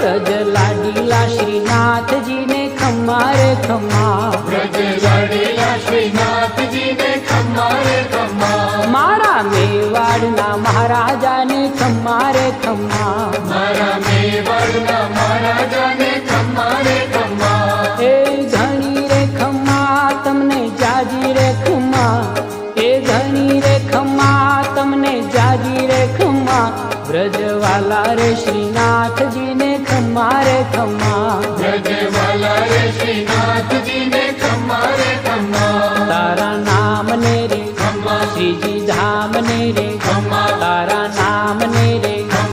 ब्रज लाडीला श्रीनाथ जी ने खम्मा रे खम्मा, ब्रज लाडीला श्रीनाथ जी ने खम्मा रे खम्मा, मारा मेवाड़ना महाराजा ने खम्मा रे खम्मा, मारा मेवाड़ना महाराजा ने खम्मा रे खम्मा, ए घणी रे खम्मा तमने जाजी रे खम्मा, ए घणी रे खम्मा तमने जाजी रे खम्मा, ब्रजवाला रे श्रीनाथ जी ने खम्मा रे खम्मा, ब्रजवाला रे श्रीनाथ जी ने खम्मा रे खम्मा, तारा नाम ने रे खम्मा, श्रीजी धाम ने रे खम्मा